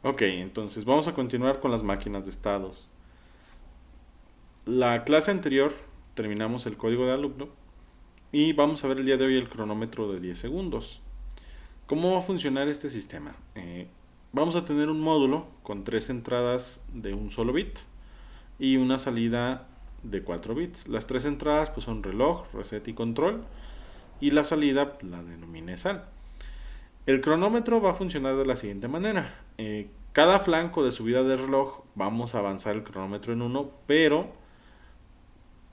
Ok, entonces vamos a continuar con las máquinas de estados. La clase anterior terminamos el código de alumno y vamos a ver el día de hoy el cronómetro de 10 segundos. ¿Cómo va a funcionar este sistema? Vamos a tener un módulo con tres entradas de un solo bit y una salida de 4 bits. Las tres entradas pues son reloj, reset y control, y la salida la denominé sal. El cronómetro va a funcionar de la siguiente manera. Cada flanco de subida de reloj vamos a avanzar el cronómetro en uno, pero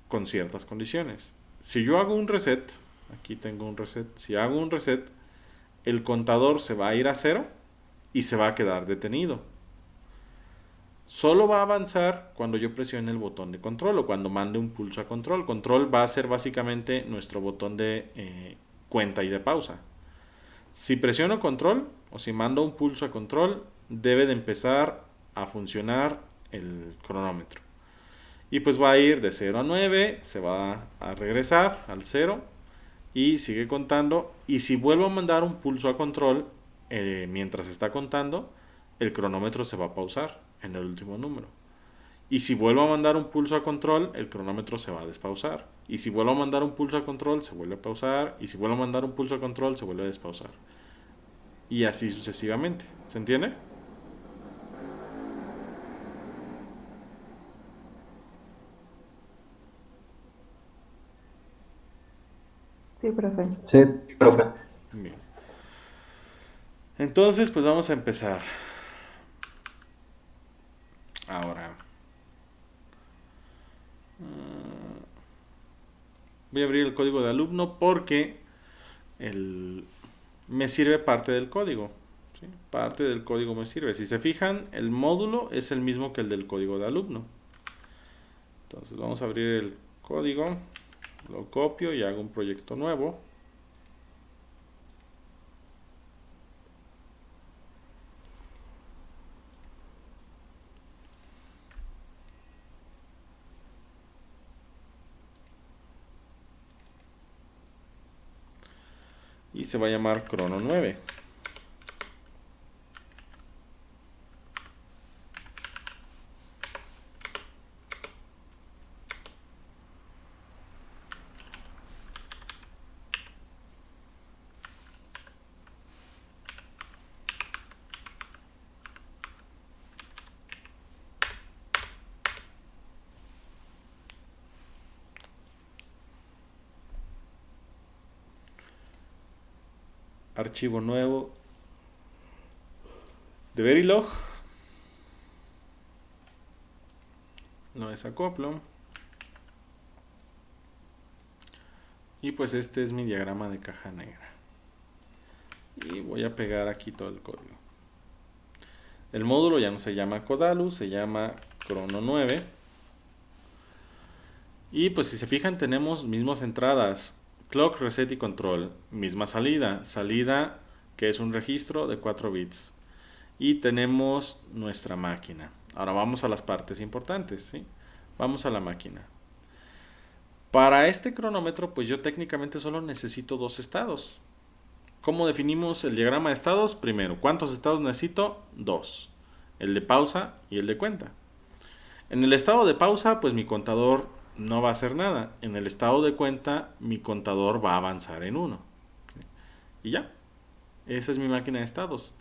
con ciertas condiciones. Si yo hago un reset, aquí tengo un reset, si hago un reset, el contador se va a ir a cero y se va a quedar detenido. Solo va a avanzar cuando yo presione el botón de control o cuando mande un pulso a control. Control va a ser básicamente nuestro botón de cuenta y de pausa. Si presiono control o si mando un pulso a control, debe de empezar a funcionar el cronómetro. Y pues va a ir de 0 a 9, se va a regresar al 0 y sigue contando. Y si vuelvo a mandar un pulso a control mientras está contando, el cronómetro se va a pausar en el último número. Y si vuelvo a mandar un pulso a control, el cronómetro se va a despausar. Y si vuelvo a mandar un pulso a control, se vuelve a pausar. Y si vuelvo a mandar un pulso a control, se vuelve a despausar. Y así sucesivamente. ¿Se entiende? Sí, profe. Sí, Profe. Bien. Entonces, pues vamos a empezar. Ahora, voy a abrir el código de alumno porque el, me sirve parte del código. ¿Sí? Parte del código me sirve. Si se fijan, el módulo es el mismo que el del código de alumno. Entonces vamos a abrir el código, lo copio y hago un proyecto nuevo. Y se va a llamar crono 9. Archivo nuevo de Verilog. Lo desacoplo. Y pues este es mi diagrama de caja negra. Y voy a pegar aquí todo el código. El módulo ya no se llama Codalus, se llama crono 9. Y pues si se fijan tenemos mismas entradas, clock, reset y control, misma salida, salida que es un registro de 4 bits. Y tenemos nuestra máquina. Ahora vamos a las partes importantes, ¿sí? Vamos a la máquina. Para este cronómetro, pues yo técnicamente solo necesito dos estados. ¿Cómo definimos el diagrama de estados? Primero, ¿cuántos estados necesito? Dos. El de pausa y el de cuenta. En el estado de pausa, pues mi contador no va a hacer nada. En el estado de cuenta, mi contador va a avanzar en uno. Y ya. Esa es mi máquina de estados.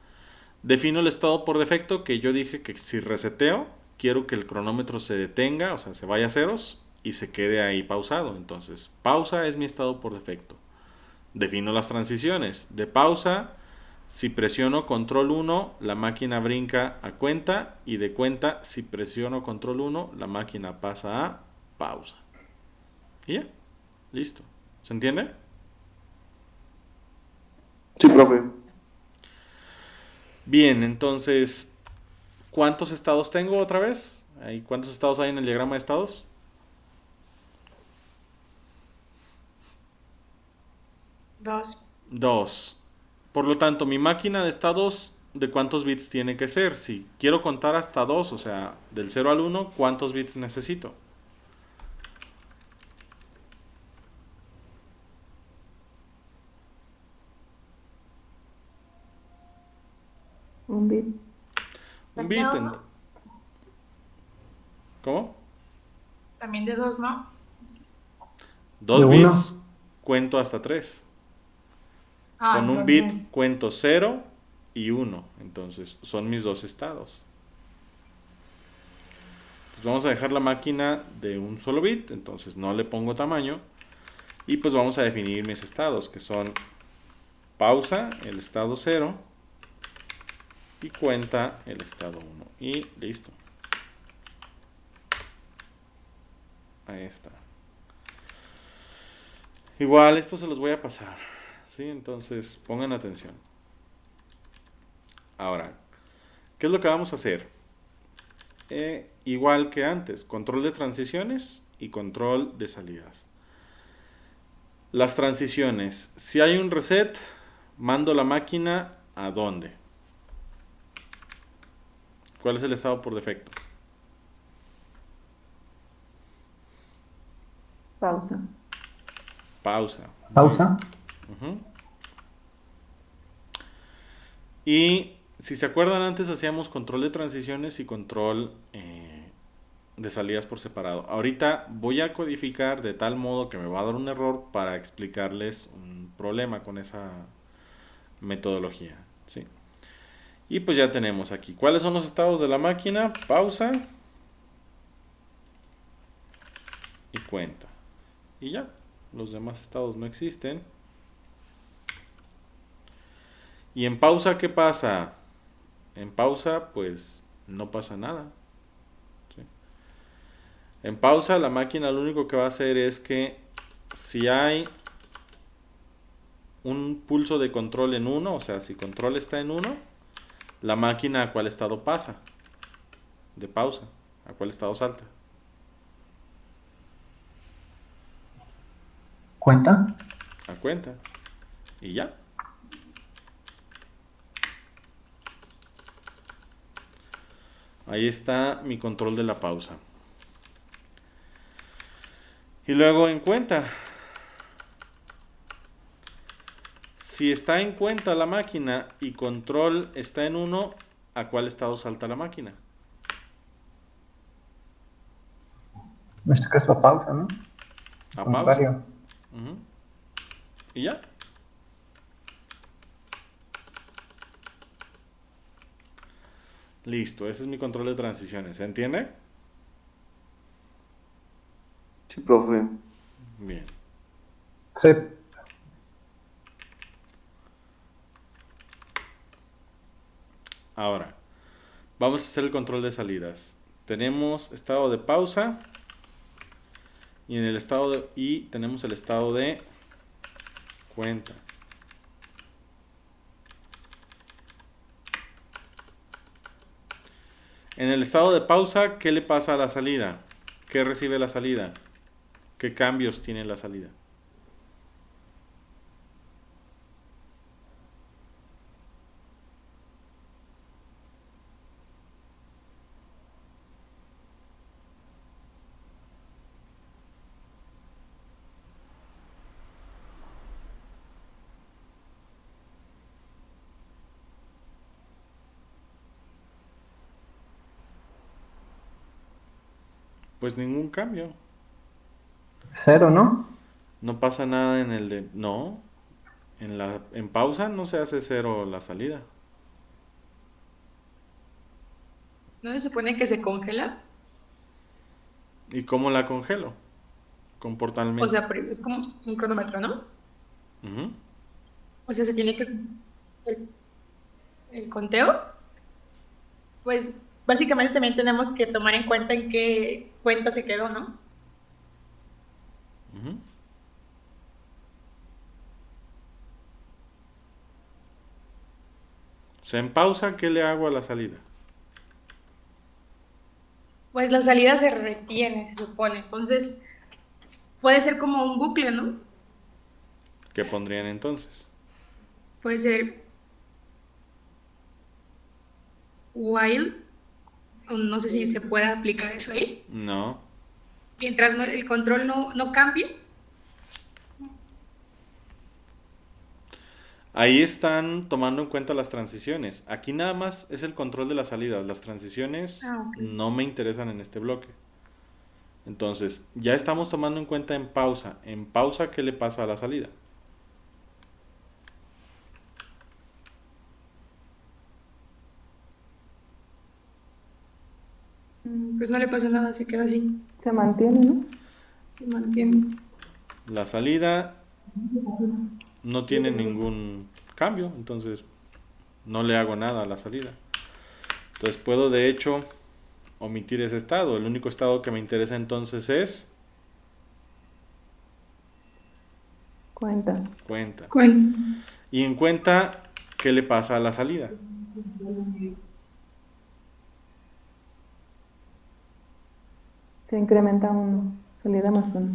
Defino el estado por defecto que yo dije que si reseteo, quiero que el cronómetro se detenga, o sea, se vaya a ceros y se quede ahí pausado. Entonces, pausa es mi estado por defecto. Defino las transiciones. De pausa, si presiono control 1, la máquina brinca a cuenta y de cuenta, si presiono control 1, la máquina pasa a pausa. Y ya, listo. ¿Se entiende? sí, profe. Bien, entonces, ¿cuántos estados tengo otra vez? ¿Cuántos estados hay en el diagrama de estados? Dos. Dos. Por lo tanto, mi máquina de estados, ¿de cuántos bits tiene que ser? Si quiero contar hasta 2, o sea, del 0 al 1, ¿cuántos bits necesito? Un bit. Un También de bit. dos, ¿no? ¿Cómo? También de dos, ¿no? De 2 bits uno. cuento hasta 3. Ah, Con un bit entonces, cuento 0 y 1. Entonces son mis dos estados. Pues vamos a dejar la máquina de un solo bit. Entonces no le pongo tamaño. Y pues vamos a definir mis estados, que son pausa, el estado 0, y cuenta, el estado 1. Y listo. Ahí está. Igual, esto se los voy a pasar. ¿Sí? Entonces, pongan atención. Ahora, ¿qué es lo que vamos a hacer? Igual que antes, control de transiciones y control de salidas. Las transiciones. Si hay un reset, mando la máquina a dónde. ¿Cuál es el estado por defecto? pausa. Pausa. Muy bien. Pausa. Ujú. Y si se acuerdan, antes hacíamos control de transiciones y control de salidas por separado. Ahorita voy a codificar de tal modo que me va a dar un error para explicarles un problema con esa metodología. ¿Sí? Y pues ya tenemos aquí. ¿Cuáles son los estados de la máquina? Pausa y cuenta. Y ya. Los demás estados no existen. ¿Y en pausa qué pasa? En pausa pues no pasa nada. ¿Sí? En pausa la máquina lo único que va a hacer es que si hay un pulso de control en uno, o sea, si control está en uno, la máquina a cuál estado pasa de pausa, a cuál estado salta. Cuenta. A cuenta. Y ya. Ahí está mi control de la pausa. Y luego en cuenta. Si está en cuenta la máquina y control está en uno, ¿a cuál estado salta la máquina? En este caso pausa, ¿no? A pausa. Contrario. Ujú. Y ya. Listo, ese es mi control de transiciones. ¿Se entiende? Sí, profe. Bien. Sí. Ahora, vamos a hacer el control de salidas. Tenemos estado de pausa y en el estado de, y tenemos el estado de cuenta. En el estado de pausa, ¿qué le pasa a la salida? ¿Qué recibe la salida? ¿Qué cambios tiene la salida? Pues ningún cambio. Cero, ¿no? No pasa nada en el de... No. En pausa no se hace cero la salida. ¿No se supone que se congela? ¿Y cómo la congelo? Con O portalmente. sea, es como un cronómetro, ¿no? Ujú. O sea, se tiene que... el conteo, pues básicamente también tenemos que tomar en cuenta en qué cuenta se quedó, ¿no? Ujú. O sea, en pausa, ¿qué le hago a la salida? Pues la salida se retiene, se supone. Entonces, puede ser como un bucle, ¿no? ¿Qué pondrían entonces? Puede ser while, o no sé si se puede aplicar eso ahí. No. Mientras el control no cambie. Ahí están tomando en cuenta las transiciones. Aquí nada más es el control de las salidas. Las transiciones Ah, ok. no me interesan en este bloque. Entonces, ya estamos tomando en cuenta en pausa. En pausa, ¿qué le pasa a la salida? Pues no le pasa nada, se queda así, Se mantiene, ¿no? se mantiene. La salida no tiene ningún cambio, entonces no le hago nada a la salida. Entonces puedo de hecho omitir ese estado. El único estado que me interesa entonces es Cuenta. cuenta. Cuenta. Y en cuenta, ¿qué le pasa a la salida? Se incrementa 1. Salida más 1.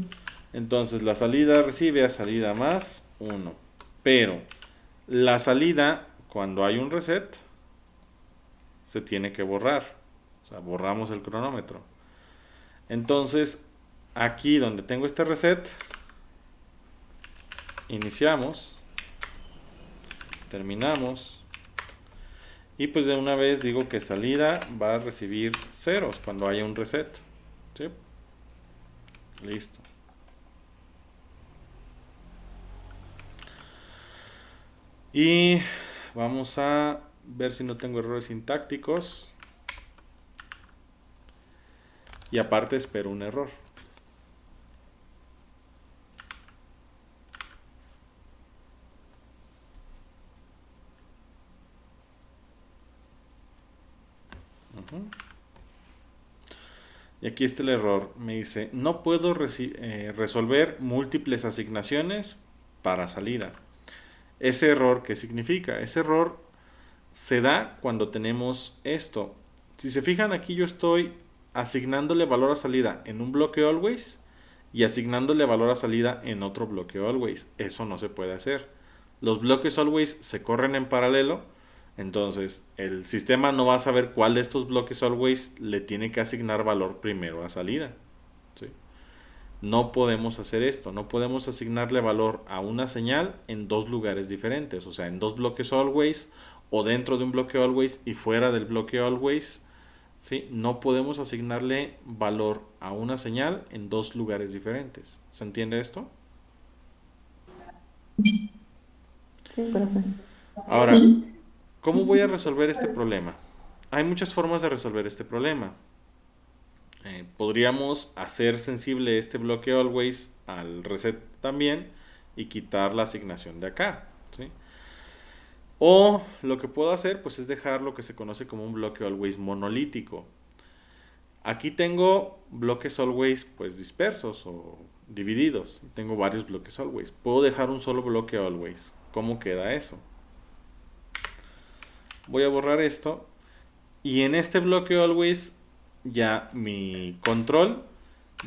Entonces la salida recibe a salida más 1. Pero la salida, cuando hay un reset, se tiene que borrar. O sea, borramos el cronómetro. Entonces, aquí donde tengo este reset, iniciamos, terminamos, y pues de una vez digo que salida va a recibir ceros cuando haya un reset. ¿Sí? Listo. Y vamos a ver si no tengo errores sintácticos. Y aparte espero un error. Y aquí está el error. Me dice, no puedo resolver múltiples asignaciones para salida. Ese error, ¿qué significa? Ese error se da cuando tenemos esto. Si se fijan, aquí yo estoy asignándole valor a salida en un bloque always y asignándole valor a salida en otro bloque always. Eso no se puede hacer. Los bloques always se corren en paralelo, entonces el sistema no va a saber cuál de estos bloques always le tiene que asignar valor primero a salida. ¿Sí? No podemos hacer esto, no podemos asignarle valor a una señal en dos lugares diferentes, o sea, en dos bloques always o dentro de un bloque always y fuera del bloque always. ¿Sí? No podemos asignarle valor a una señal en dos lugares diferentes. ¿Se entiende esto? Sí, perfecto. Ahora, Sí. ¿cómo voy a resolver este problema? Hay muchas formas de resolver este problema. Podríamos hacer sensible este bloque always al reset también y quitar la asignación de acá. ¿Sí? O lo que puedo hacer pues es dejar lo que se conoce como un bloque always monolítico. Aquí tengo bloques always pues dispersos o divididos. Tengo varios bloques always. Puedo dejar un solo bloque always. ¿Cómo queda eso? Voy a borrar esto. Y en este bloque always ya mi control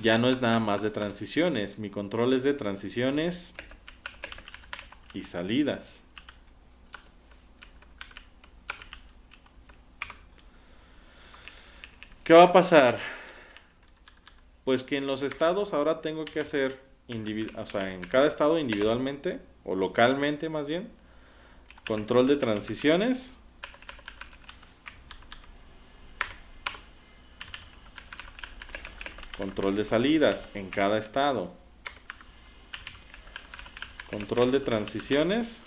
ya no es nada más de transiciones. Mi control es de transiciones y salidas. ¿Qué va a pasar? Pues que en los estados ahora tengo que hacer, o sea, en cada estado individualmente, o localmente más bien, control de transiciones, control de salidas en cada estado, control de transiciones,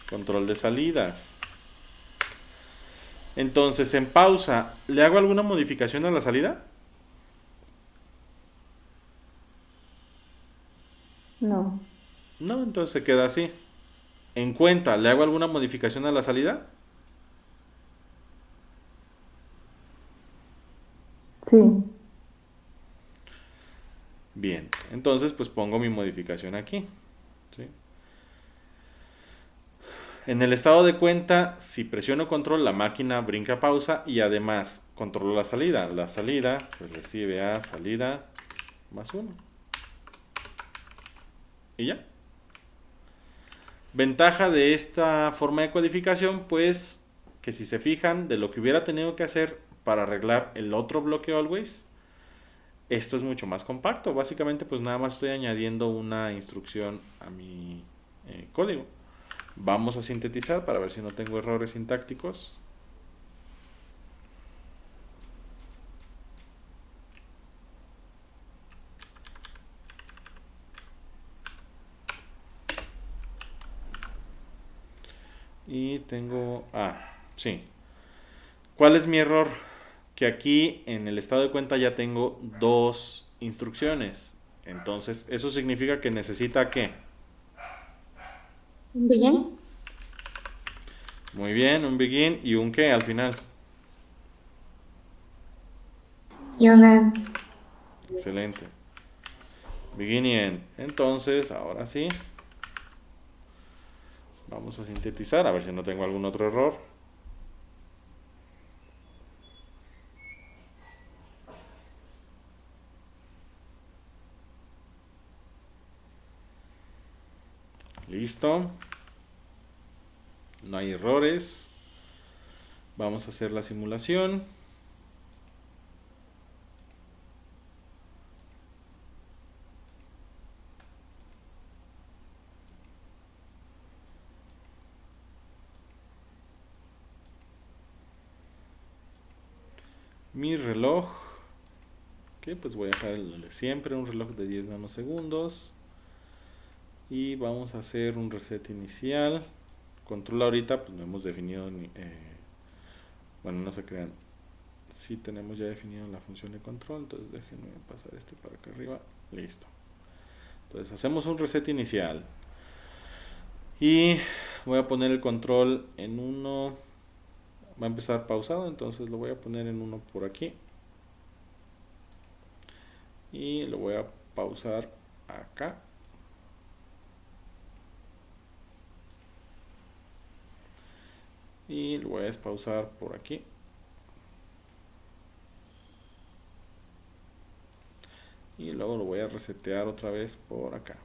control de salidas. Entonces, en pausa, ¿le hago alguna modificación a la salida? No. No, entonces se queda así. En cuenta, ¿le hago alguna modificación a la salida? Sí. Bien, entonces pues pongo mi modificación aquí. ¿Sí? En el estado de cuenta, si presiono control, la máquina brinca a pausa y además controlo la salida. La salida pues recibe a salida más 1. Y ya. Ventaja de esta forma de codificación, pues que si se fijan de lo que hubiera tenido que hacer para arreglar el otro bloque always, Esto es mucho más compacto. Básicamente, pues nada más estoy añadiendo una instrucción a mi código. Vamos a sintetizar para ver si no tengo errores sintácticos. Y tengo... sí. ¿Cuál es mi error? Que aquí en el estado de cuenta ya tengo dos instrucciones. Entonces, eso significa que necesita ¿qué? Bien. Muy bien, un begin y un qué al final. Y una end. Excelente. Begin y end. Entonces, ahora sí. Vamos a sintetizar, a ver si no tengo algún otro error. Listo. No hay errores. Vamos a hacer la simulación. Mi reloj, que pues voy a dejar el de siempre, un reloj de 10 nanosegundos. Y vamos a hacer un reset inicial. Control ahorita, pues no hemos definido bueno, no se crean. Sí tenemos ya definido la función de control, entonces déjenme pasar este para acá arriba. Listo. Entonces hacemos un reset inicial. Y voy a poner el control en 1. Va a empezar pausado, entonces lo voy a poner en 1 por aquí. Y lo voy a pausar acá. Y lo voy a despausar por aquí. Y luego lo voy a resetear otra vez por acá.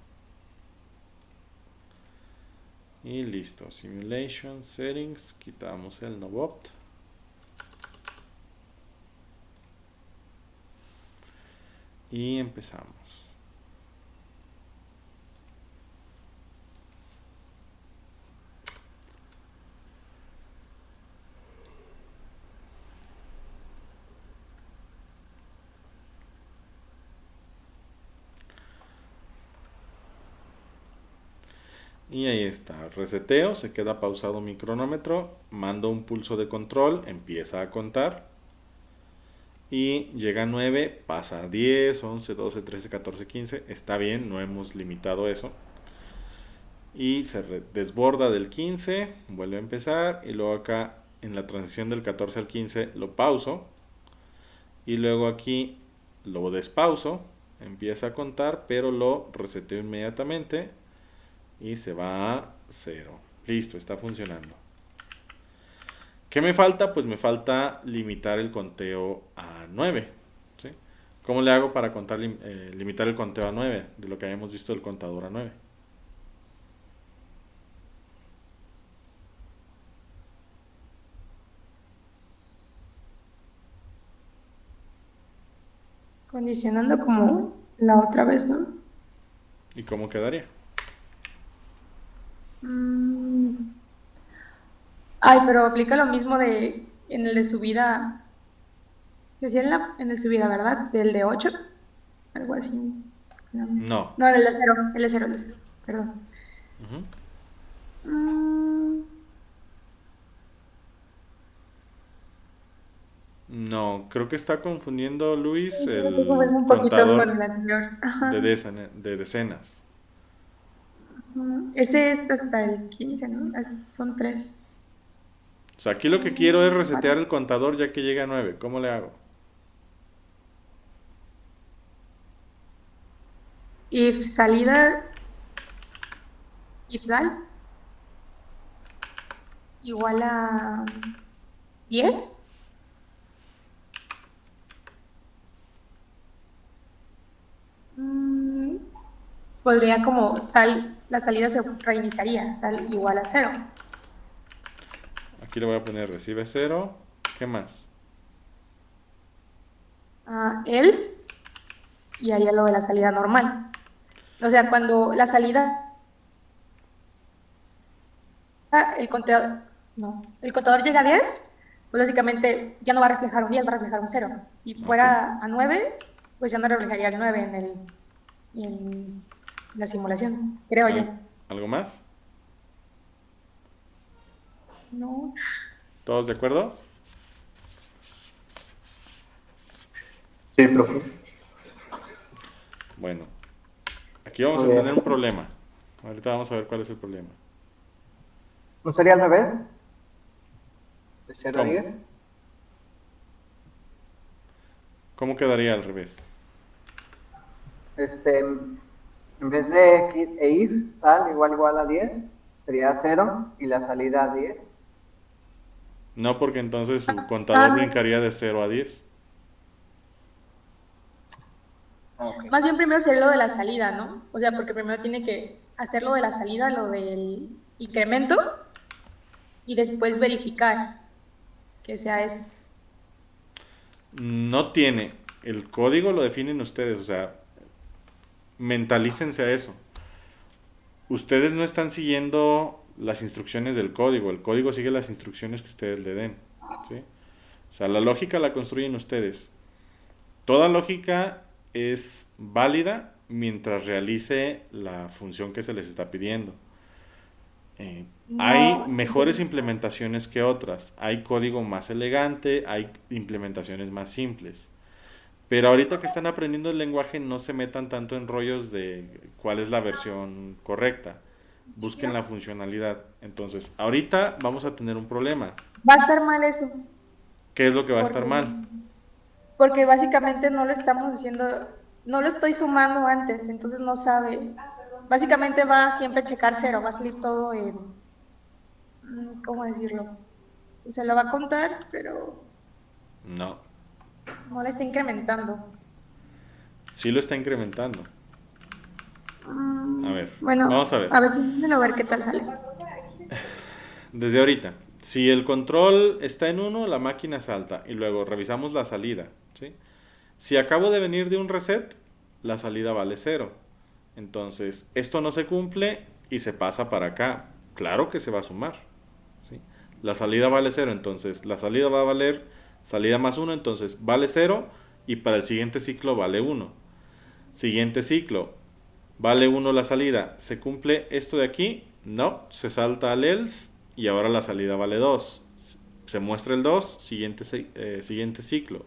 Y listo. Simulation Settings. Quitamos el Nobot. Y empezamos. Y ahí está, reseteo, se queda pausado mi cronómetro, mando un pulso de control, empieza a contar y llega a 9, pasa a 10, 11, 12, 13, 14, 15, está bien, no hemos limitado eso. Y se desborda del 15, vuelve a empezar y luego acá en la transición del 14 al 15 lo pauso y luego aquí lo despauso, empieza a contar pero lo reseteo inmediatamente. Y se va a 0. Listo, está funcionando. ¿Qué me falta? Pues me falta limitar el conteo a 9. ¿Sí? ¿Cómo le hago para limitar el conteo a 9? De lo que habíamos visto del contador a 9. Condicionando como la otra vez, ¿no? ¿Y cómo quedaría? Ay, pero aplica lo mismo en el de subida. Se hacía en el subida, ¿verdad? Del de 8. Algo así. No. No, en el de 0. El de 0, perdón. No, creo que está confundiendo Luis Sí, creo que el fue un poquito con contador el anterior. Ajá. de decenas. Ese es hasta el 15, ¿no? Son 3. O sea, aquí lo que quiero es resetear el contador ya que llega a 9. ¿Cómo le hago? If salida, if sal, igual a 10. Podría como la salida se reiniciaría, sal igual a 0. Aquí le voy a poner recibe 0. ¿Qué más? Else, y haría lo de la salida normal. O sea, cuando la salida, el contador, no, el contador llega a 10, pues básicamente ya no va a reflejar un 10, va a reflejar un 0. Si Ok. fuera a 9, pues ya no reflejaría el 9 en las simulaciones, creo yo. ¿Algo más? No. ¿Todos de acuerdo? Sí, profe. Bueno, aquí vamos Muy a bien. tener un problema. Ahorita vamos a ver cuál es el problema. ¿No sería al revés? ¿De 0 a ¿Cómo? 10? ¿Cómo quedaría al revés? En vez de if, sal igual a 10, sería 0 y la salida a 10. No, porque entonces su contador Ah, brincaría de 0 a 10. Ok. más bien primero sería lo de la salida, ¿no? O sea, porque primero tiene que hacer lo de la salida, lo del incremento, y después verificar que sea eso. No tiene. El código lo definen ustedes, o sea, mentalícense a eso. Ustedes no están siguiendo las instrucciones del código, el código sigue las instrucciones que ustedes le den. ¿Sí? O sea, la lógica la construyen ustedes. Toda lógica es válida mientras realice la función que se les está pidiendo. Hay No, mejores implementaciones que otras, hay código más elegante, hay implementaciones más simples. Pero ahorita que están aprendiendo el lenguaje, no se metan tanto en rollos de cuál es la versión correcta. Busquen la funcionalidad. Entonces, ahorita vamos a tener un problema. va a estar mal eso, ¿Qué es lo que va a estar porque, mal? porque básicamente no lo estamos haciendo, no lo estoy sumando antes, entonces no sabe. Básicamente va a siempre a checar 0, va a salir todo en, ¿cómo decirlo? O sea, lo va a contar, pero No, no le está incrementando. sí lo está incrementando. A ver, Bueno, vamos a ver. a ver, déjenlo ver qué tal sale. Desde ahorita, si el control está en 1, la máquina salta y luego revisamos la salida. ¿Sí? Si acabo de venir de un reset, la salida vale 0. Entonces, esto no se cumple y se pasa para acá. Claro que se va a sumar. ¿Sí? La salida vale 0, entonces la salida va a valer salida más 1, entonces vale 0 y para el siguiente ciclo vale 1. Siguiente ciclo, vale 1 la salida. ¿Se cumple esto de aquí? No, se salta al else y ahora la salida vale 2. Se muestra el 2, siguiente ciclo.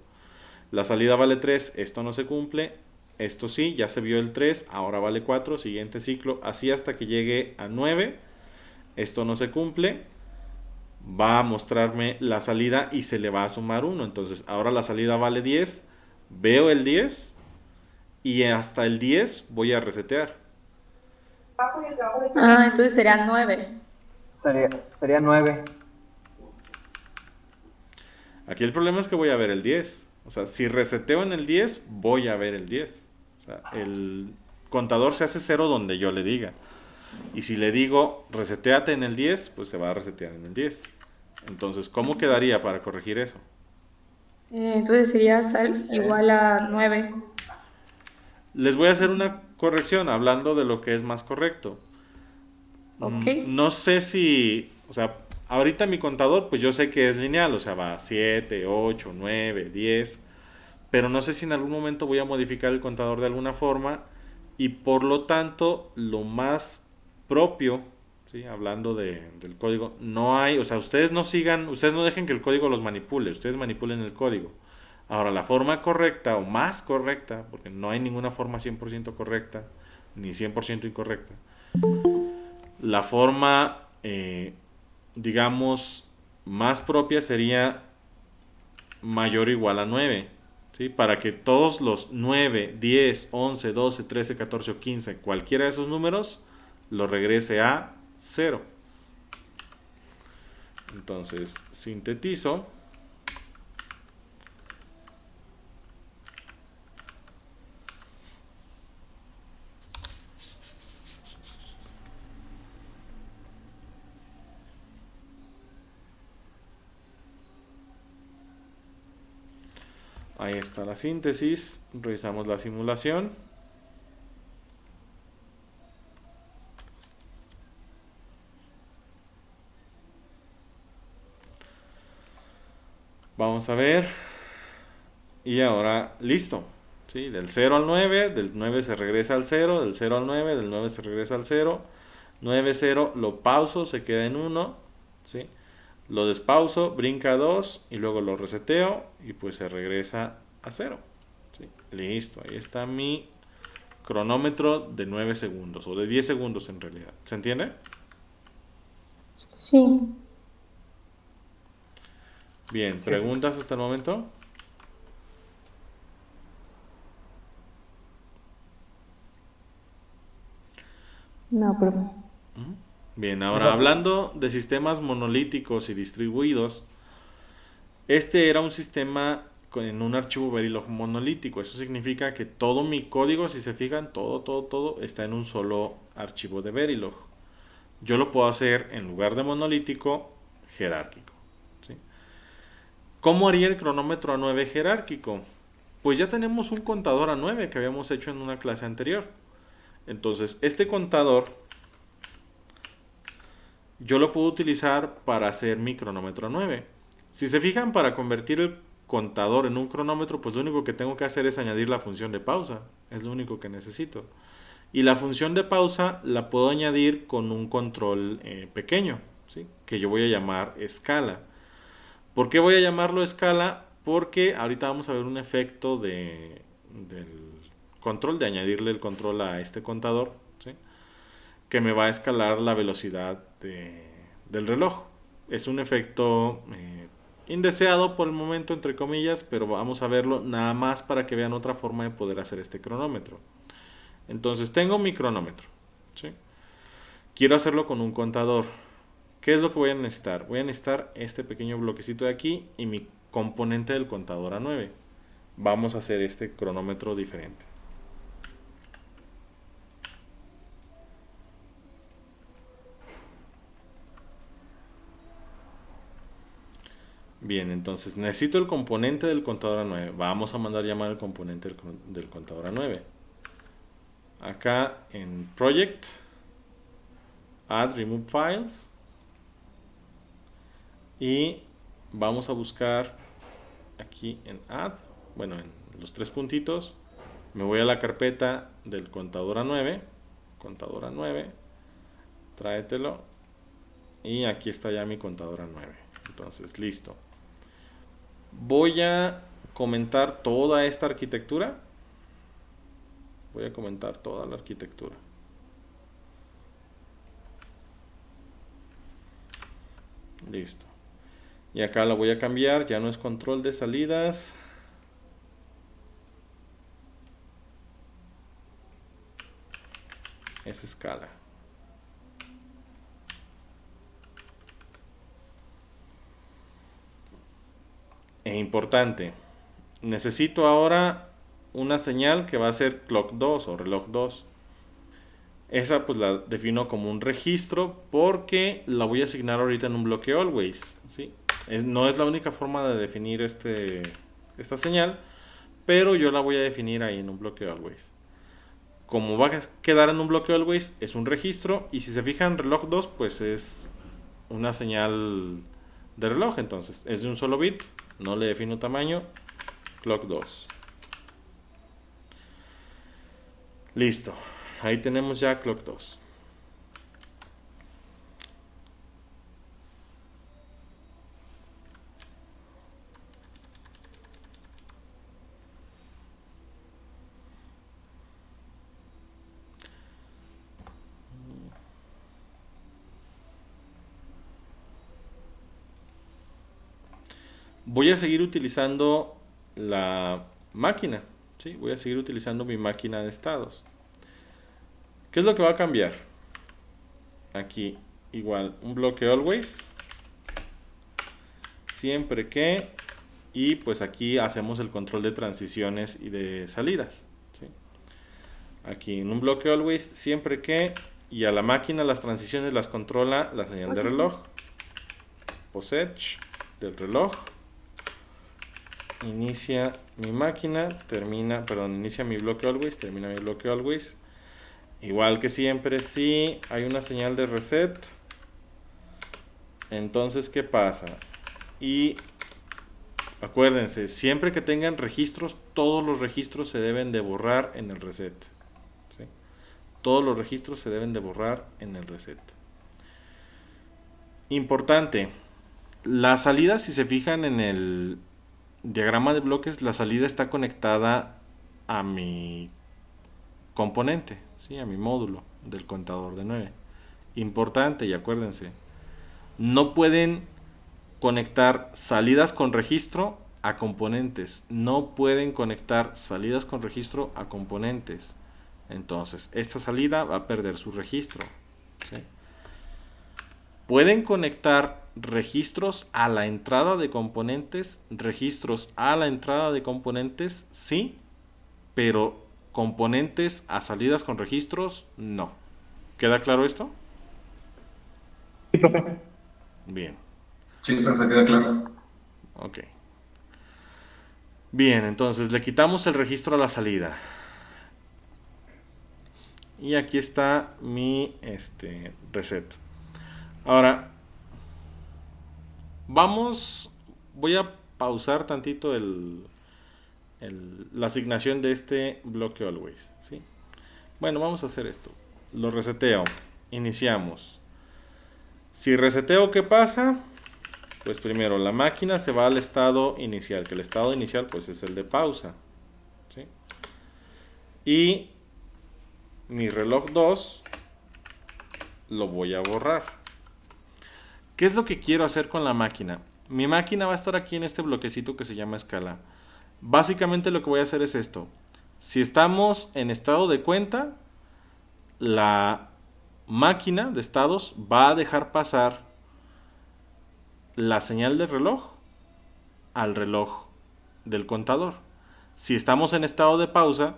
La salida vale 3, esto no se cumple. Esto sí, ya se vio el 3, ahora vale 4, siguiente ciclo, así hasta que llegue a 9. Esto no se cumple, va a mostrarme la salida y se le va a sumar 1. Entonces ahora la salida vale 10, veo el 10 y hasta el 10 voy a resetear. Ah, entonces será 9. Sería 9. Aquí el problema es que voy a ver el 10. O sea, si reseteo en el 10, voy a ver el 10. O sea, el contador se hace 0 donde yo le diga. Y si le digo reseteate en el 10, pues se va a resetear en el 10. Entonces, ¿cómo quedaría para corregir eso? Entonces sería sal igual a 9. Les voy a hacer una corrección hablando de lo que es más correcto. Ok. No sé si, o sea, ahorita mi contador, pues yo sé que es lineal, o sea, va 7, 8, 9, 10, pero no sé si en algún momento voy a modificar el contador de alguna forma y por lo tanto lo más propio, ¿sí? Hablando del código, no hay, o sea, ustedes no sigan, ustedes no dejen que el código los manipule, ustedes manipulen el código. Ahora, la forma correcta o más correcta, porque no hay ninguna forma 100% correcta ni 100% incorrecta, la forma, digamos, más propia sería mayor o igual a 9. ¿Sí? Para que todos los 9, 10, 11, 12, 13, 14 o 15, cualquiera de esos números, lo regrese a 0. Entonces, sintetizo. Ahí está la síntesis. Revisamos la simulación. Vamos a ver. Y ahora, listo. ¿Sí? Del 0 al 9, del 9 se regresa al 0, del 0 al 9, del 9 se regresa al 0. 9, 0, lo pauso, se queda en 1. ¿Sí? Lo despauso, brinca a 2 y luego lo reseteo y pues se regresa a 0. ¿Sí? Listo, ahí está mi cronómetro de 9 segundos o de 10 segundos en realidad. ¿Se entiende? Sí. Bien, ¿preguntas hasta el momento? No, profe. Bien, ahora hablando de sistemas monolíticos y distribuidos, este era un sistema en un archivo Verilog monolítico. Eso significa que todo mi código, si se fijan, todo está en un solo archivo de Verilog. Yo lo puedo hacer en lugar de monolítico, jerárquico. ¿Sí? ¿Cómo haría el cronómetro a 9 jerárquico? Pues ya tenemos un contador a 9 que habíamos hecho en una clase anterior. Entonces, este contador yo lo puedo utilizar para hacer mi cronómetro a 9. Si se fijan, para convertir el contador en un cronómetro, pues lo único que tengo que hacer es añadir la función de pausa. Es lo único que necesito. Y la función de pausa la puedo añadir con un control pequeño, ¿sí? Que yo voy a llamar escala. ¿Por qué voy a llamarlo escala? Porque ahorita vamos a ver un efecto del control, de añadirle el control a este contador, ¿sí? Que me va a escalar la velocidad del reloj. Es un efecto indeseado por el momento, entre comillas, pero vamos a verlo nada más para que vean otra forma de poder hacer este cronómetro. Entonces tengo mi cronómetro, ¿sí? Quiero hacerlo con un contador. ¿Qué es lo que voy a necesitar? Voy a necesitar este pequeño bloquecito de aquí y mi componente del contador a 9. Vamos a hacer este cronómetro diferente. Bien, entonces necesito el componente del contador a 9. Vamos a mandar llamar el componente del contador a 9. Acá en Project, Add Remove Files. Y vamos a buscar aquí en Add, bueno, en los tres puntitos. Me voy a la carpeta del contador a 9. Contador a 9. Tráetelo. Y aquí está ya mi contador a 9. Entonces, listo. Voy a comentar toda esta arquitectura. Voy a comentar toda la arquitectura. Listo. Y acá la voy a cambiar. Ya no es control de salidas. Es escala. Es importante. Necesito ahora una señal que va a ser clock 2 o reloj 2. Esa pues la defino como un registro porque la voy a asignar ahorita en un bloque always, ¿sí? No es la única forma de definir esta señal, pero yo la voy a definir ahí en un bloque always. Como va a quedar en un bloque always, es un registro, y si se fijan, reloj 2 pues es una señal de reloj, entonces es de un solo bit, no le defino tamaño, clock 2. Listo, ahí tenemos ya clock 2. Voy a seguir utilizando la máquina, ¿sí? Voy a seguir utilizando mi máquina de estados. ¿Qué es lo que va a cambiar? Aquí igual un bloque always, siempre que, y pues aquí hacemos el control de transiciones y de salidas, ¿sí? Aquí en un bloque always, siempre que, y a la máquina las transiciones las controla la señal de reloj, POSETch del reloj. inicia mi máquina, inicia mi bloque always, termina mi bloque always. Igual que siempre, si hay una señal de reset, entonces ¿qué pasa? Y acuérdense, siempre que tengan registros, todos los registros se deben de borrar en el reset. ¿Sí? Todos los registros se deben de borrar en el reset. Importante, la salida, si se fijan en el diagrama de bloques, la salida está conectada a mi componente, ¿sí? A mi módulo del contador de 9. Importante, y acuérdense, no pueden conectar salidas con registro a componentes. No pueden conectar salidas con registro a componentes. Entonces, esta salida va a perder su registro. ¿Sí? Pueden conectar registros a la entrada de componentes. Registros a la entrada de componentes, sí. Pero componentes a salidas con registros, no. ¿Queda claro esto? Sí, profe. Bien. Sí, profe, queda claro. Ok. Bien, entonces le quitamos el registro a la salida. Y aquí está mi reset. Ahora, voy a pausar tantito la asignación de este bloque always. ¿Sí? Bueno, vamos a hacer esto. Lo reseteo. Iniciamos. Si reseteo, ¿qué pasa? Pues primero la máquina se va al estado inicial, que el estado inicial pues es el de pausa. ¿Sí? Y mi reloj 2 lo voy a borrar. ¿Qué es lo que quiero hacer con la máquina? Mi máquina va a estar aquí en este bloquecito que se llama escala. Básicamente lo que voy a hacer es esto. Si estamos en estado de cuenta, la máquina de estados va a dejar pasar la señal del reloj al reloj del contador. Si estamos en estado de pausa,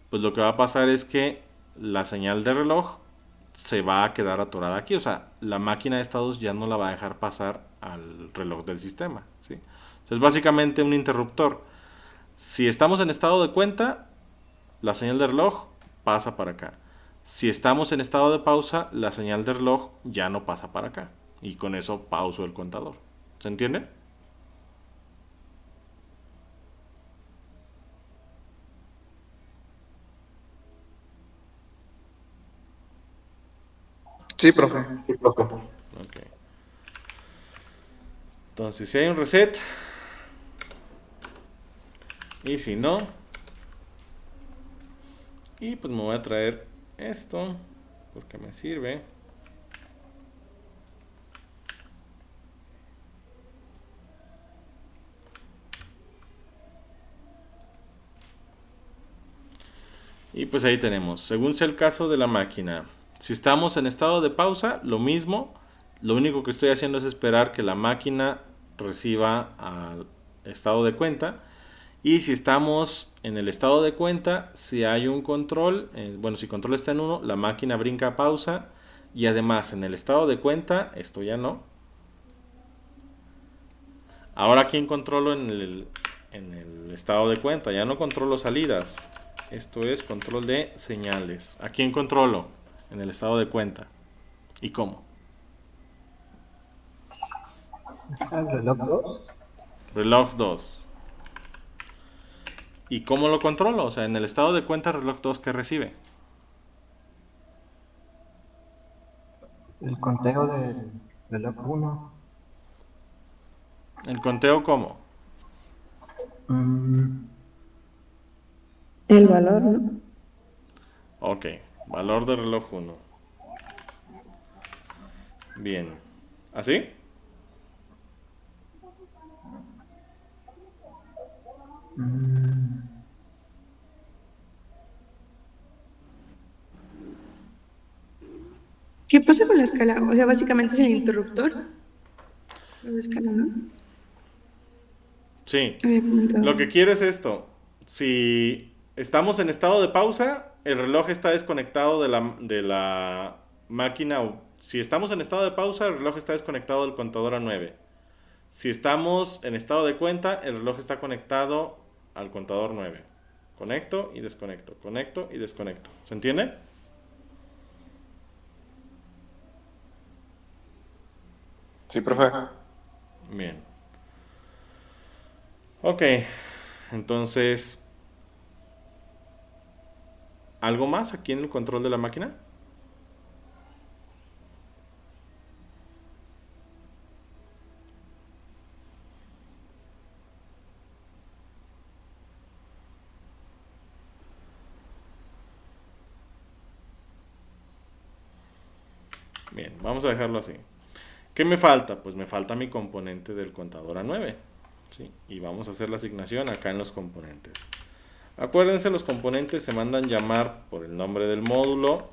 pues lo que va a pasar es que la señal de reloj se va a quedar atorada aquí. O sea, la máquina de estados ya no la va a dejar pasar al reloj del sistema. ¿Sí? Entonces, básicamente un interruptor. Si estamos en estado de cuenta, la señal de reloj pasa para acá. Si estamos en estado de pausa, la señal de reloj ya no pasa para acá. Y con eso pauso el contador. ¿Se entiende? Sí, profe. Ok. Entonces, si hay un reset, y si no, y pues me voy a traer esto, porque me sirve. Y pues ahí tenemos, según sea el caso de la máquina. Si estamos en estado de pausa, lo mismo. Lo único que estoy haciendo es esperar que la máquina reciba al estado de cuenta. Y si estamos en el estado de cuenta, si hay un control, si control está en 1, la máquina brinca a pausa. Y además en el estado de cuenta, esto ya no. Ahora, ¿quién controlo en el estado de cuenta? Ya no controlo salidas. Esto es control de señales. ¿A quién controlo en el estado de cuenta? ¿Y cómo? ¿El reloj 2? Reloj 2. ¿Y cómo lo controlo? O sea, en el estado de cuenta, reloj 2, ¿qué recibe? El conteo del reloj 1. ¿El conteo cómo? El valor, ¿no? Ok, valor de reloj 1. Bien. ¿Así? ¿Qué pasa con la escala? O sea, básicamente es el interruptor. La escala, ¿no? Sí. Había comentado. Lo que quiero es esto. Si estamos en estado de pausa, el reloj está desconectado de la máquina. Si estamos en estado de pausa, el reloj está desconectado del contador a 9. Si estamos en estado de cuenta, el reloj está conectado al contador 9. Conecto y desconecto, conecto y desconecto. ¿Se entiende? Sí, profe. Bien. Ok, entonces, ¿algo más aquí en el control de la máquina? Bien, vamos a dejarlo así. ¿Qué me falta? Pues me falta mi componente del contador a 9. ¿Sí? Y vamos a hacer la asignación acá en los componentes. Acuérdense, los componentes se mandan llamar por el nombre del módulo,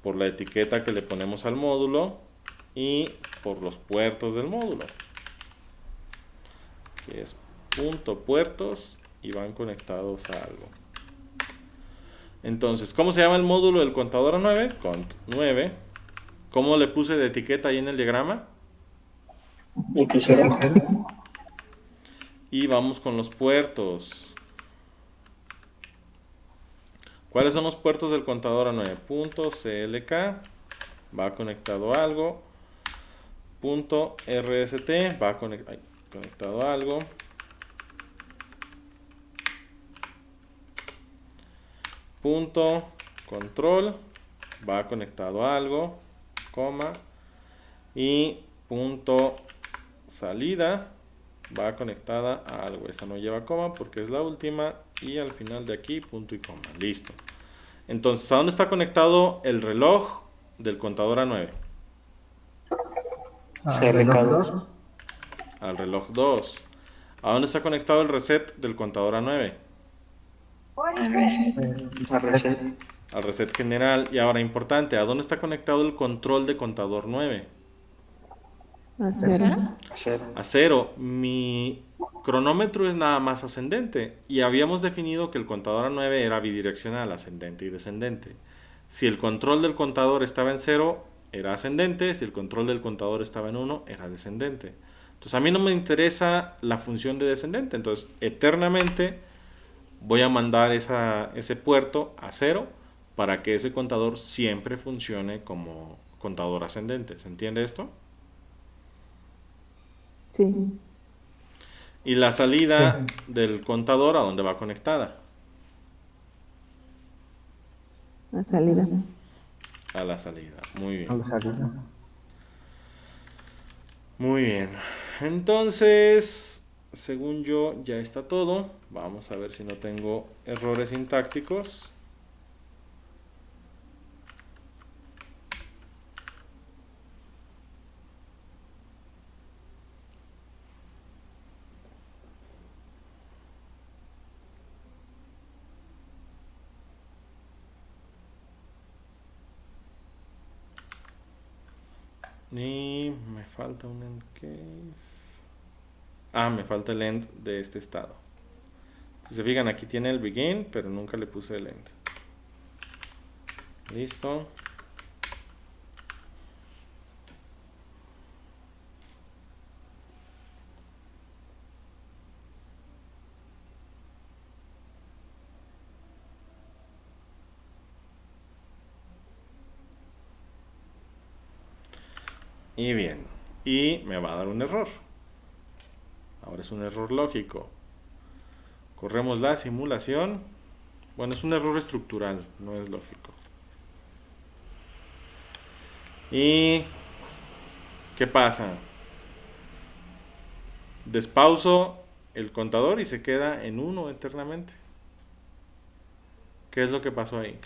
por la etiqueta que le ponemos al módulo y por los puertos del módulo. Que es punto puertos y van conectados a algo. Entonces, ¿cómo se llama el módulo del contador a 9? Cont 9. ¿Cómo le puse de etiqueta ahí en el diagrama? Y vamos con los puertos. ¿Cuáles son los puertos del contador a 9? Punto CLK, va conectado a algo. Punto RST, va conectado a algo. Punto control, va conectado a algo, coma. Y punto salida, va conectada a algo. Esta no lleva coma porque es la última. Y al final de aquí, punto y coma. Listo. Entonces, ¿a dónde está conectado el reloj del contador a 9? CLK2. Al reloj 2. ¿A dónde está conectado el reset del contador a 9? Al reset general. Y ahora, importante, ¿a dónde está conectado el control de contador 9? A 0. A 0. Mi cronómetro es nada más ascendente. Y habíamos definido que el contador a 9 era bidireccional, ascendente y descendente. Si el control del contador estaba en 0, era ascendente. Si el control del contador estaba en 1, era descendente. Entonces a mí no me interesa la función de descendente. Entonces eternamente voy a mandar ese puerto a 0 para que ese contador siempre funcione como contador ascendente. ¿Se entiende esto? Sí. Y la salida del contador, ¿a dónde va conectada? A salida. A la salida. Muy bien. A la salida. Muy bien. Entonces, según yo, ya está todo. Vamos a ver si no tengo errores sintácticos. Y me falta un end case. Me falta el end de este estado. Si se fijan, aquí tiene el begin, pero nunca le puse el end. Listo. Y bien, y me va a dar un error. Ahora es un error lógico. Corremos la simulación. Bueno, es un error estructural, no es lógico. ¿Y qué pasa? Despauso el contador y se queda en 1 eternamente. ¿Qué es lo que pasó ahí?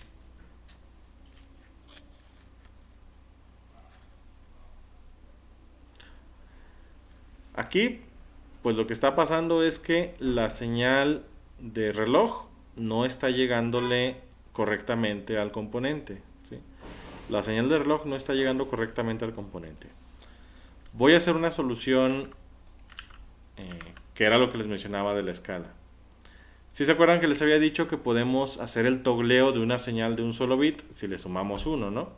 Aquí, pues lo que está pasando es que la señal de reloj no está llegándole correctamente al componente, ¿sí? La señal de reloj no está llegando correctamente al componente. Voy a hacer una solución que era lo que les mencionaba de la escala. Si se acuerdan que les había dicho que podemos hacer el togleo de una señal de un solo bit si le sumamos 1, ¿no?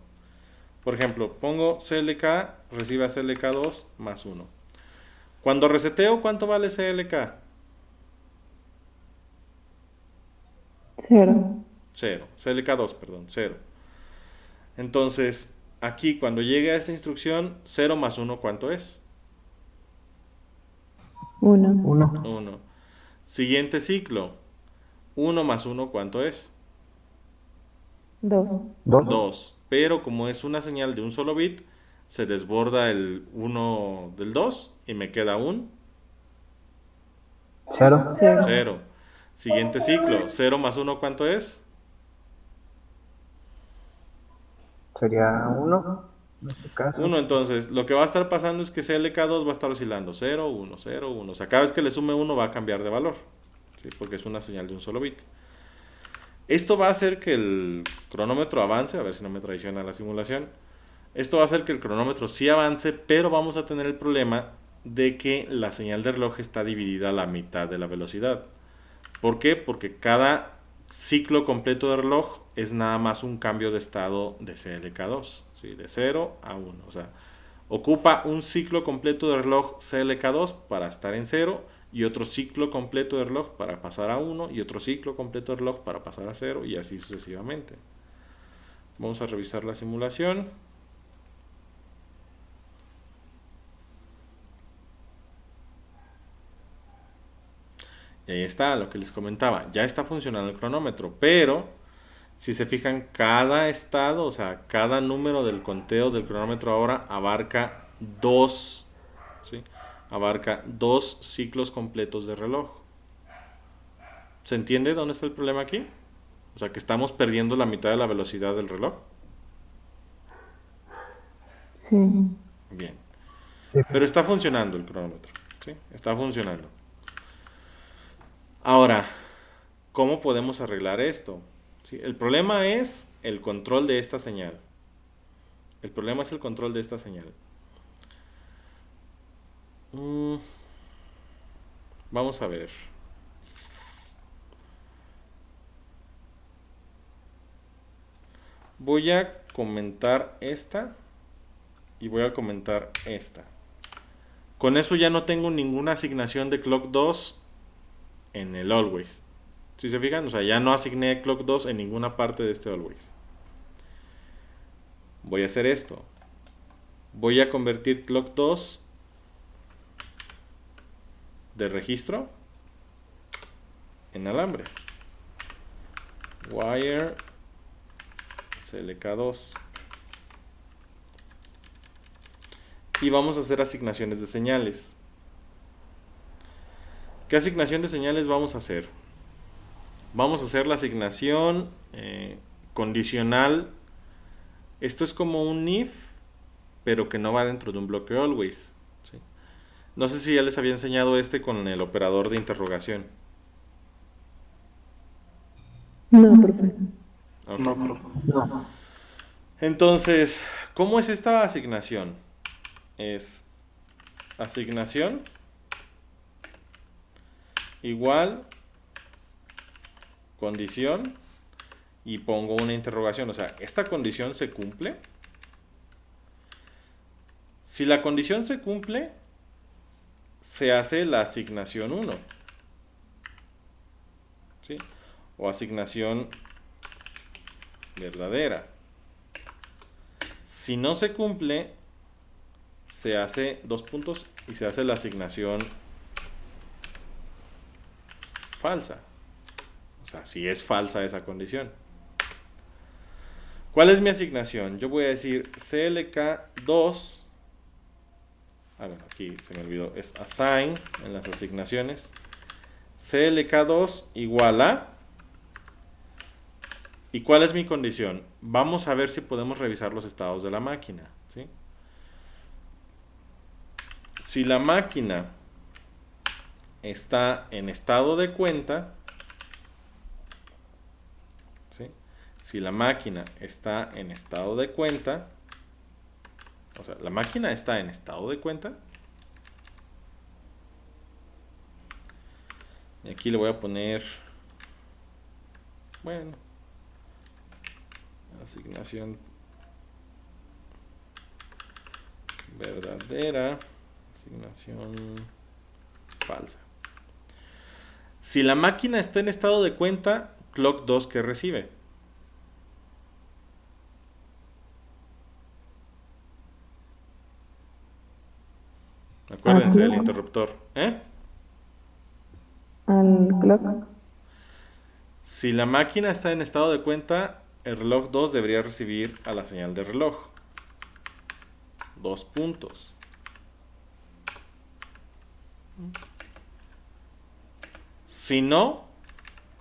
Por ejemplo, pongo CLK, recibe a CLK2 más 1. Cuando reseteo, ¿cuánto vale CLK? 0. 0. CLK2, perdón, 0. Entonces, aquí cuando llegue a esta instrucción, 0 más 1, ¿cuánto es? 1. 1. 1. Siguiente ciclo, 1 más 1, ¿cuánto es? 2. 2. 2. Pero como es una señal de un solo bit, se desborda el 1 del 2 y me queda un 0. 0. 0. Siguiente ciclo, 0 más 1, ¿cuánto es? Sería 1. En este caso. 1. Entonces, lo que va a estar pasando es que CLK2 va a estar oscilando 0, 1, 0, 1. O sea, cada vez que le sume 1 va a cambiar de valor, ¿sí? Porque es una señal de un solo bit. Esto va a hacer que el cronómetro avance, a ver si no me traiciona la simulación. Esto va a hacer que el cronómetro sí avance, pero vamos a tener el problema de que la señal de reloj está dividida a la mitad de la velocidad. ¿Por qué? Porque cada ciclo completo de reloj es nada más un cambio de estado de CLK2, ¿sí? De 0 a 1. O sea, ocupa un ciclo completo de reloj CLK2 para estar en 0 y otro ciclo completo de reloj para pasar a 1 y otro ciclo completo de reloj para pasar a 0 y así sucesivamente. Vamos a revisar la simulación. Y ahí está lo que les comentaba. Ya está funcionando el cronómetro, pero si se fijan, cada estado, o sea, cada número del conteo del cronómetro ahora abarca dos, ¿sí? Abarca dos ciclos completos de reloj. ¿Se entiende dónde está el problema aquí? O sea, que estamos perdiendo la mitad de la velocidad del reloj. Sí. Bien. Pero está funcionando el cronómetro, ¿sí? Está funcionando. Ahora, ¿cómo podemos arreglar esto? ¿Sí? El problema es el control de esta señal. El problema es el control de esta señal. Vamos a ver. Voy a comentar esta y voy a comentar esta. Con eso ya no tengo ninguna asignación de clock 2 en el always. Si se fijan, o sea, ya no asigné clock 2 en ninguna parte de este always. Voy a hacer esto. Voy a convertir clock 2 de registro en alambre. Wire CLK2. Y vamos a hacer asignaciones de señales. ¿Qué asignación de señales vamos a hacer? Vamos a hacer la asignación condicional. Esto es como un if, pero que no va dentro de un bloque always, ¿sí? No sé si ya les había enseñado este con el operador de interrogación. No, profe. Ok. No, profe. No. Entonces, ¿cómo es esta asignación? Es asignación igual condición y pongo una interrogación. O sea, ¿esta condición se cumple? Si la condición se cumple, se hace la asignación 1, ¿sí? O asignación verdadera. Si no se cumple, se hace dos puntos y se hace la asignación falsa. O sea, si es falsa esa condición. ¿Cuál es mi asignación? Yo voy a decir CLK2. Bueno, aquí se me olvidó. Es assign en las asignaciones. CLK2 igual a. ¿Y cuál es mi condición? Vamos a ver si podemos revisar los estados de la máquina, ¿sí? Si la máquina está en estado de cuenta, ¿sí? Si la máquina está en estado de cuenta, o sea, la máquina está en estado de cuenta, y aquí le voy a poner, bueno, asignación verdadera, asignación falsa. Si la máquina está en estado de cuenta, clock 2 que recibe. Acuérdense del interruptor. Al clock. Si la máquina está en estado de cuenta, el reloj 2 debería recibir a la señal de reloj. 2 puntos. Si no,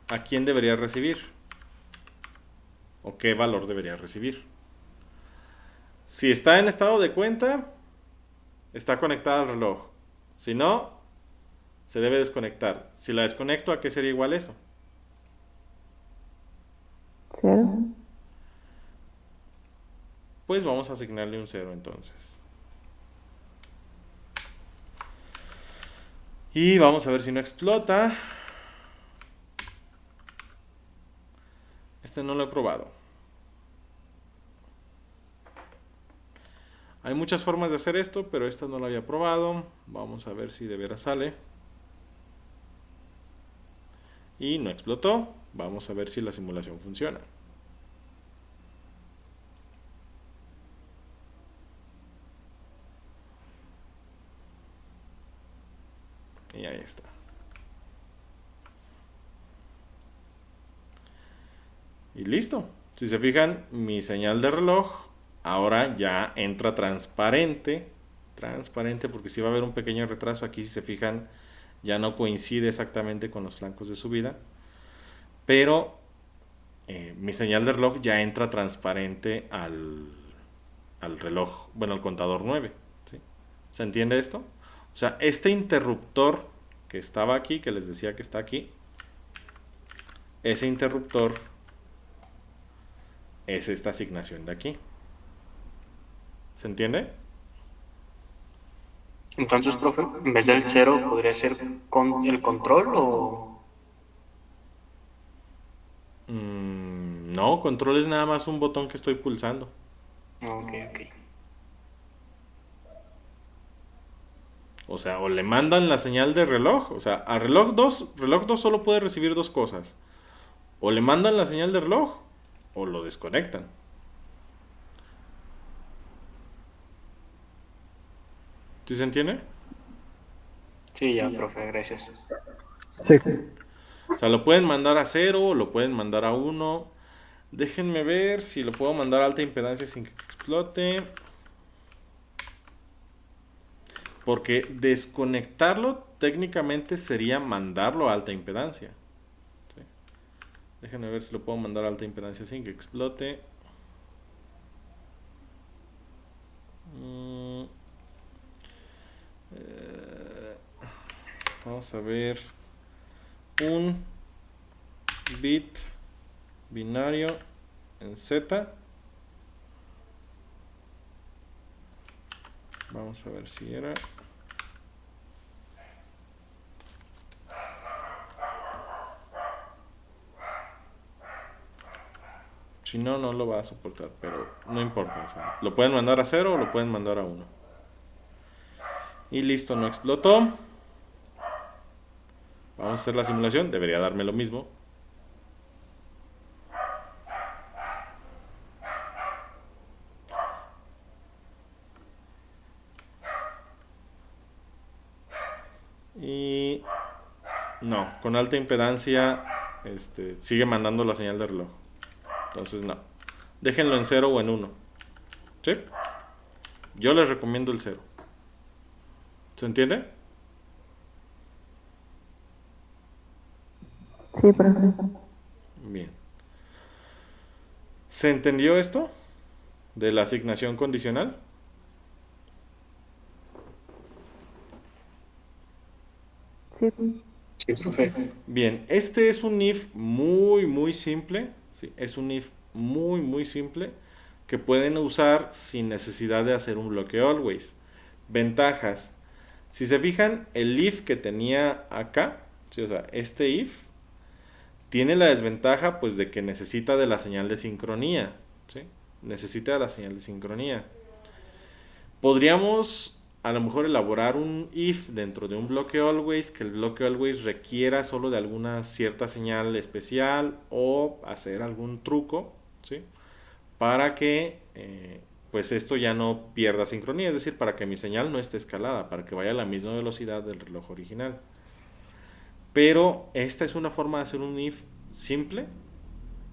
¿a quién debería recibir? ¿O qué valor debería recibir? Si está en estado de cuenta, está conectada al reloj. Si no, se debe desconectar. Si la desconecto, ¿a qué sería igual eso? 0. Pues vamos a asignarle un 0 entonces. Y vamos a ver si no explota. Este no lo he probado. Hay muchas formas de hacer esto, pero esta no lo había probado. Vamos a ver si de veras sale. Y no explotó. Vamos a ver si la simulación funciona. Y ahí está. Y listo. Si se fijan, mi señal de reloj ahora ya entra transparente. Transparente porque si va a haber un pequeño retraso. Aquí si se fijan ya no coincide exactamente con los flancos de subida. Pero mi señal de reloj ya entra transparente al reloj, bueno, al contador 9. ¿Sí? ¿Se entiende esto? O sea, este interruptor que estaba aquí, que les decía que está aquí, ese interruptor es esta asignación de aquí. ¿Se entiende? Entonces, profe, en vez del 0, ¿podría ser con el control o...? No, control es nada más un botón que estoy pulsando. Ok. O sea, o le mandan la señal de reloj. O sea, a reloj 2 solo puede recibir dos cosas. O le mandan la señal de reloj o lo desconectan. ¿Sí se entiende? Sí, ya, profe, gracias. Sí. O sea, lo pueden mandar a 0 o lo pueden mandar a 1. Déjenme ver si lo puedo mandar a alta impedancia sin que explote. Porque desconectarlo técnicamente sería mandarlo a alta impedancia. ¿Sí? Déjenme ver si lo puedo mandar a alta impedancia sin que explote. Vamos a ver. Un bit binario en Z. Vamos a ver si era. Si no, no lo va a soportar, pero no importa. O sea, lo pueden mandar a 0 o lo pueden mandar a 1. Y listo, no explotó. Vamos a hacer la simulación. Debería darme lo mismo. Y no, con alta impedancia sigue mandando la señal de reloj. Entonces no. Déjenlo en 0 o en 1. ¿Sí? Yo les recomiendo el 0. ¿Se entiende? Sí, profe. Bien. ¿Se entendió esto? De la asignación condicional. Sí. Sí, profe. Bien, este es un if muy simple. Sí, es un if muy simple que pueden usar sin necesidad de hacer un bloque always. Ventajas. Si se fijan, el if que tenía acá, ¿sí? O sea, este if tiene la desventaja pues de que necesita de la señal de sincronía, ¿sí? Necesita de la señal de sincronía. Podríamos a lo mejor elaborar un if dentro de un bloque always, que el bloque always requiera solo de alguna cierta señal especial o hacer algún truco, ¿sí? Para que pues esto ya no pierda sincronía, es decir, para que mi señal no esté escalada, para que vaya a la misma velocidad del reloj original. Pero esta es una forma de hacer un if simple,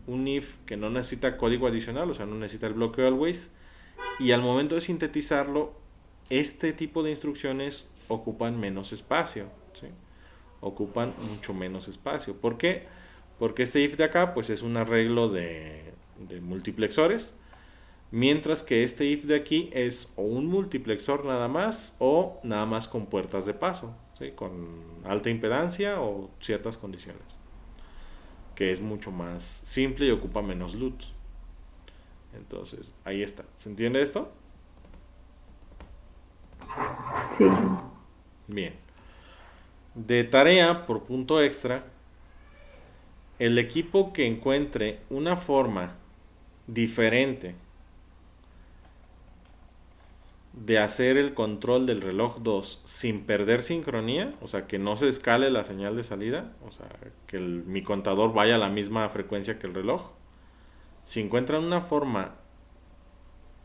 un if que no necesita código adicional, o sea, no necesita el bloque always, y al momento de sintetizarlo, este tipo de instrucciones ocupan menos espacio, ¿sí? Ocupan mucho menos espacio. ¿Por qué? Porque este if de acá pues es un arreglo de multiplexores, mientras que este if de aquí es o un multiplexor nada más o nada más con puertas de paso, ¿sí? Con alta impedancia o ciertas condiciones, que es mucho más simple y ocupa menos LUTs. Entonces, ahí está. ¿Se entiende esto? Sí. Bien. De tarea, por punto extra, el equipo que encuentre una forma diferente de hacer el control del reloj 2 sin perder sincronía, o sea, que no se escale la señal de salida, o sea, que mi contador vaya a la misma frecuencia que el reloj. Si encuentran una forma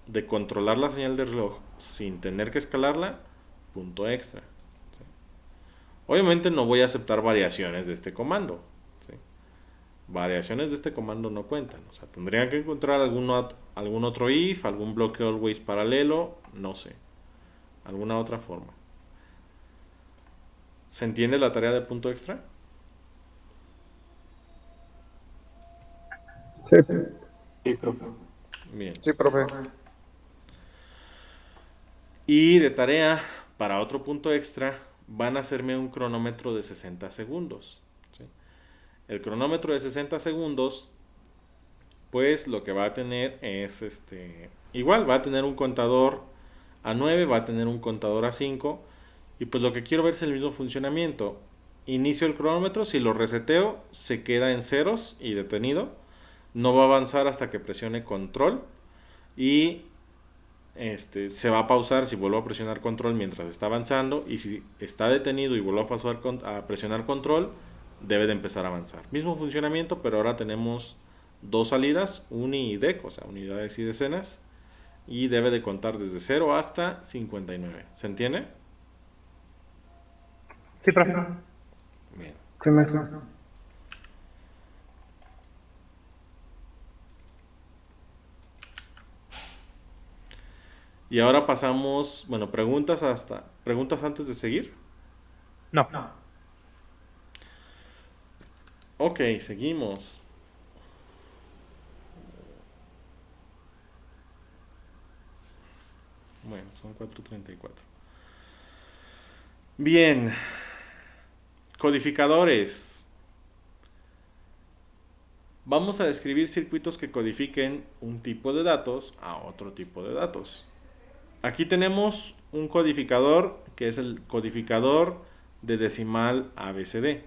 de controlar la señal del reloj sin tener que escalarla, punto extra. ¿Sí? Obviamente no voy a aceptar variaciones de este comando. ¿Sí? Variaciones de este comando no cuentan. O sea, tendrían que encontrar algún otro if, algún bloque always paralelo, no sé. Alguna otra forma. ¿Se entiende la tarea de punto extra? Sí. Sí, profe. Bien. Sí, profe. Y de tarea, para otro punto extra, van a hacerme un cronómetro de 60 segundos. ¿Sí? El cronómetro de 60 segundos, pues lo que va a tener es igual, va a tener un contador a 9, va a tener un contador a 5, y pues lo que quiero ver es el mismo funcionamiento. Inicio el cronómetro, si lo reseteo, se queda en ceros y detenido. No va a avanzar hasta que presione control. Y se va a pausar si vuelvo a presionar control mientras está avanzando. Y si está detenido y vuelvo a presionar control, debe de empezar a avanzar. Mismo funcionamiento, pero ahora tenemos dos salidas, uni y dec, o sea, unidades y decenas. Y debe de contar desde 0 hasta 59. ¿Se entiende? Sí, profe. Bien. Sí, maestro. Y ahora pasamos, bueno, preguntas antes de seguir. No. Ok, seguimos. Bueno, son 4:34. Bien. Codificadores. Vamos a describir circuitos que codifiquen un tipo de datos a otro tipo de datos. Aquí tenemos un codificador que es el codificador de decimal ABCD.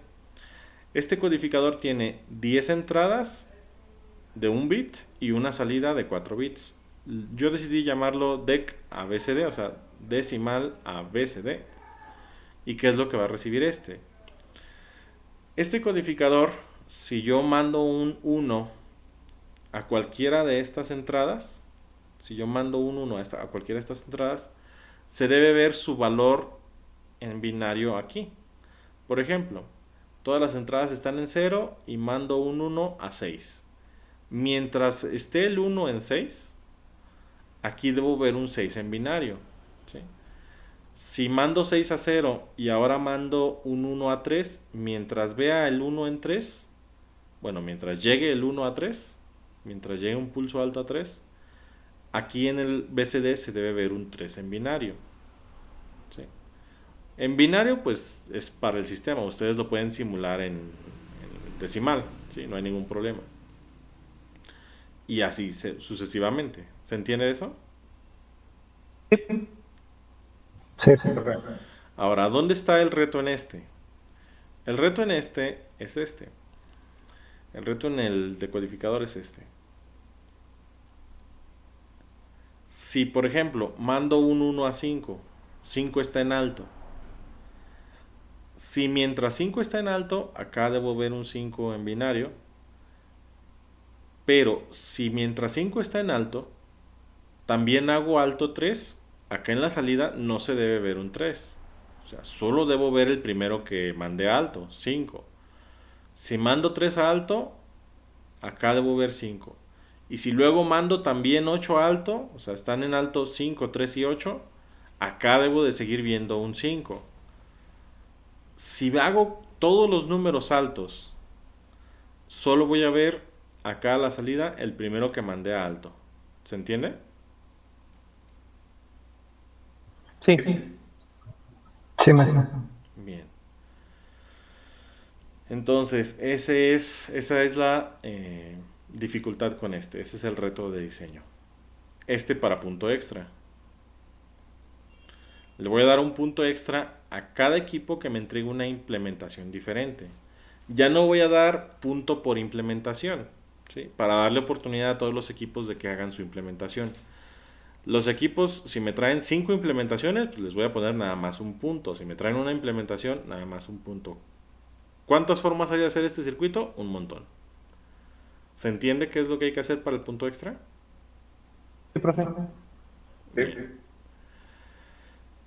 Este codificador tiene 10 entradas de 1 bit y una salida de 4 bits. Yo decidí llamarlo DEC ABCD, o sea, decimal ABCD. ¿Y qué es lo que va a recibir este? Este codificador, si yo mando un 1 a cualquiera de estas entradas, si yo mando un 1 a cualquiera de estas entradas, se debe ver su valor en binario aquí. Por ejemplo, todas las entradas están en 0 y mando un 1 a 6. Mientras esté el 1 en 6, aquí debo ver un 6 en binario. ¿Sí? Si mando 6 a 0 y ahora mando un 1 a 3, mientras vea el 1 en 3, bueno, mientras llegue el 1 a 3, mientras llegue un pulso alto a 3, aquí en el BCD se debe ver un 3 en binario. ¿Sí? En binario, pues es para el sistema. Ustedes lo pueden simular en decimal, ¿sí? No hay ningún problema. Y así sucesivamente. ¿Se entiende eso? Sí. Ahora, ¿dónde está el reto en este? El reto en este es este. El reto en el decodificador es este. Si, por ejemplo, mando un 1 a 5, 5 está en alto. Si mientras 5 está en alto, acá debo ver un 5 en binario. Pero si mientras 5 está en alto, también hago alto 3, acá en la salida no se debe ver un 3. O sea, solo debo ver el primero que mandé alto, 5. Si mando 3 a alto, acá debo ver 5. Y si luego mando también 8 a alto, o sea, están en alto 5, 3 y 8, acá debo de seguir viendo un 5. Si hago todos los números altos, solo voy a ver acá a la salida el primero que mandé a alto. ¿Se entiende? Sí. Sí, maestro. Bien. Entonces, esa es la dificultad con este. Ese es el reto de diseño. Para punto extra. Le voy a dar un punto extra a cada equipo que me entregue una implementación diferente. Ya no voy a dar punto por implementación, ¿sí? Para darle oportunidad a todos los equipos de que hagan su implementación. Los equipos, si me traen 5 implementaciones, pues les voy a poner nada más un punto. Si me traen una implementación, nada más un punto. ¿Cuántas formas hay de hacer este circuito? Un montón. ¿Se entiende qué es lo que hay que hacer para el punto extra? Sí, profe. Bien.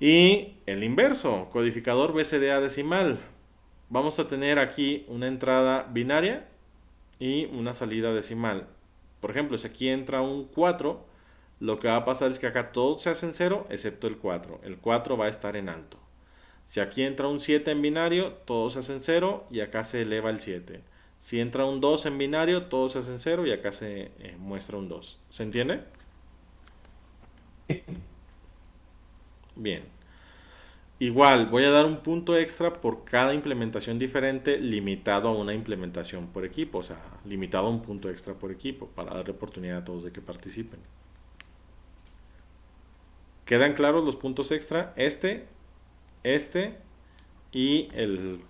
Y el inverso, codificador BCDA decimal. Vamos a tener aquí una entrada binaria y una salida decimal. Por ejemplo, si aquí entra un 4, lo que va a pasar es que acá todos se hacen 0 excepto el 4. El 4 va a estar en alto. Si aquí entra un 7 en binario, todos se hacen 0 y acá se eleva el 7. Si entra un 2 en binario, todos se hacen 0 y acá se muestra un 2. ¿Se entiende? Bien. Igual, voy a dar un punto extra por cada implementación diferente, limitado a una implementación por equipo. O sea, limitado a un punto extra por equipo, para darle oportunidad a todos de que participen. ¿Quedan claros los puntos extra? Este y el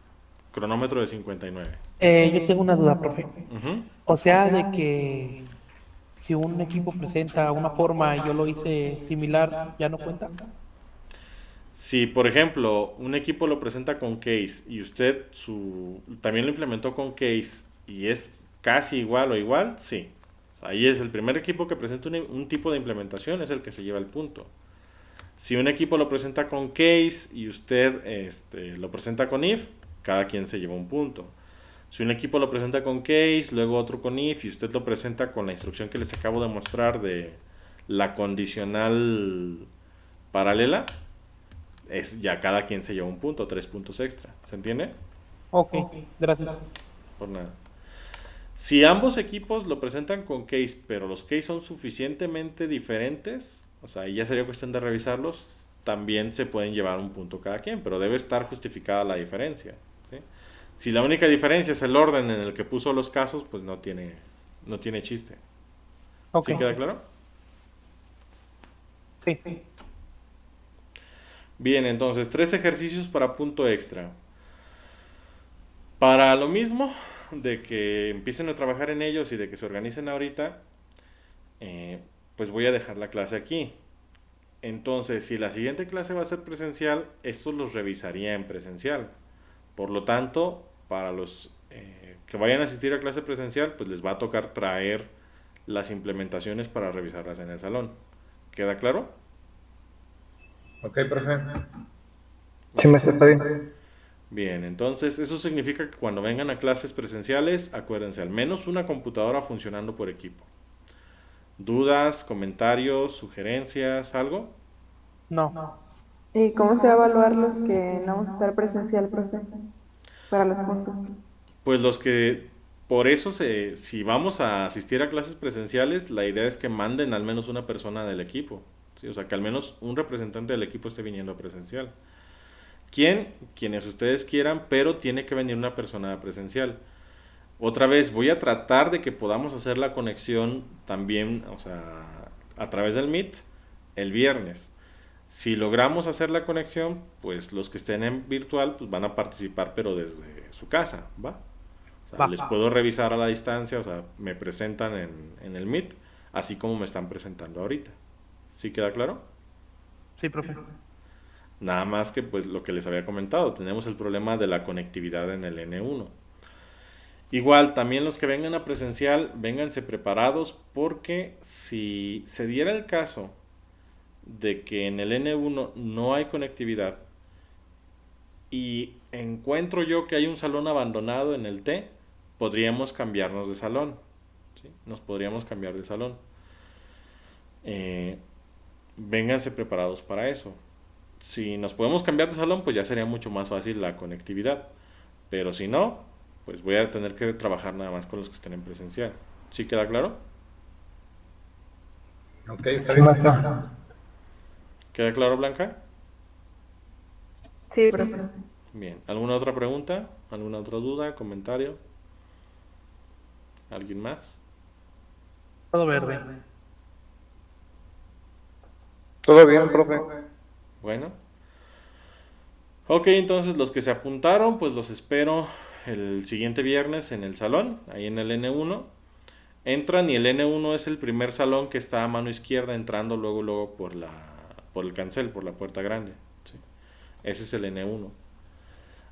cronómetro de 59. Yo tengo una duda, profe. Ujú. O sea, de que si un equipo presenta una forma y yo lo hice similar, ¿ya no cuenta? Si, por ejemplo, un equipo lo presenta con case y usted también lo implementó con case y es casi igual o igual, sí. Ahí es el primer equipo que presenta un tipo de implementación, es el que se lleva el punto. Si un equipo lo presenta con case y usted lo presenta con if, cada quien se lleva un punto. Si un equipo lo presenta con case, luego otro con if y usted lo presenta con la instrucción que les acabo de mostrar de la condicional paralela, ya cada quien se lleva un punto, 3 puntos extra. ¿Se entiende? Ok, gracias. Por nada. Si ambos equipos lo presentan con case, pero los case son suficientemente diferentes, o sea, ya sería cuestión de revisarlos, también se pueden llevar un punto cada quien, pero debe estar justificada la diferencia, ¿sí? Si la única diferencia es el orden en el que puso los casos, pues no tiene chiste. Ok. ¿Sí queda claro? Sí. Bien, entonces 3 ejercicios para punto extra. Para lo mismo, de que empiecen a trabajar en ellos y de que se organicen ahorita, pues voy a dejar la clase aquí. Entonces, si la siguiente clase va a ser presencial, estos los revisaría en presencial. Por lo tanto, para los que vayan a asistir a clase presencial, pues les va a tocar traer las implementaciones para revisarlas en el salón. ¿Queda claro? Ok, profe. Sí, maestro, está bien. Bien, entonces eso significa que cuando vengan a clases presenciales, acuérdense, al menos una computadora funcionando por equipo. ¿Dudas, comentarios, sugerencias, algo? No. ¿Y cómo se va a evaluar los que no vamos a estar presencial, profe? Para los puntos. Pues por eso, si vamos a asistir a clases presenciales, la idea es que manden al menos una persona del equipo, ¿sí? O sea, que al menos un representante del equipo esté viniendo a presencial. Quienes ustedes quieran, pero tiene que venir una persona presencial. Otra vez, voy a tratar de que podamos hacer la conexión también, o sea, a través del Meet el viernes. Si logramos hacer la conexión, pues los que estén en virtual pues van a participar, pero desde su casa, ¿va? O sea, Va. les puedo revisar a la distancia, o sea, me presentan en el Meet, así como me están presentando ahorita. ¿Sí queda claro? Sí, profe. Nada más que pues lo que les había comentado, tenemos el problema de la conectividad en el N1. Igual, también los que vengan a presencial, vénganse preparados porque si se diera el caso de que en el N1 no hay conectividad y encuentro yo que hay un salón abandonado en el T, podríamos cambiarnos de salón. ¿Sí? Nos podríamos cambiar de salón. Eh, Vénganse preparados para eso. Si nos podemos cambiar de salón, pues ya sería mucho más fácil la conectividad. Pero si no, pues voy a tener que trabajar nada más con los que estén en presencial. ¿Sí queda claro? Ok, está bien, maestro. ¿Queda claro, Blanca? Sí, profe. Bien. ¿Alguna otra pregunta? ¿Alguna otra duda? ¿Comentario? ¿Alguien más? Todo verde. Todo bien, profe. Bueno. Ok, entonces los que se apuntaron, pues los espero el siguiente viernes en el salón, ahí en el N1. Entran y el N1 es el primer salón que está a mano izquierda entrando luego por el cancel, por la puerta grande. ¿Sí? Ese es el N1.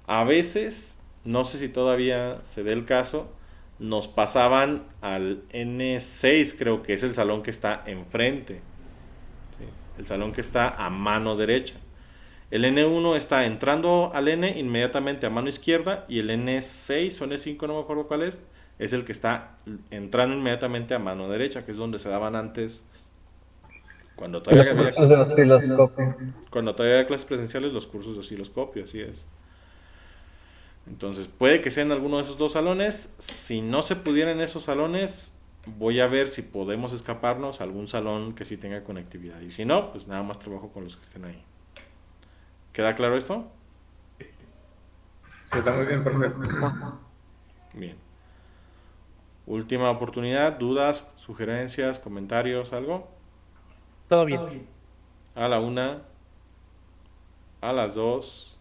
A veces, no sé si todavía se dé el caso, nos pasaban al N6, creo que es el salón que está enfrente. ¿Sí? El salón que está a mano derecha. El N1 está entrando al N inmediatamente a mano izquierda y el N6 o N5, no me acuerdo cuál es el que está entrando inmediatamente a mano derecha, que es donde se daban antes, cuando Los todavía había, cursos de osciloscopio. cuando todavía había clases presenciales, los cursos de osciloscopio, así es. Entonces, puede que sea en alguno de esos dos salones. Si no se pudiera en esos salones, voy a ver si podemos escaparnos a algún salón que sí tenga conectividad. Y si no, pues nada más trabajo con los que estén ahí. ¿Queda claro esto? Sí, está muy bien, profe. Bien. Última oportunidad, dudas, sugerencias, comentarios, algo. Todo bien. A la 1, a las 2,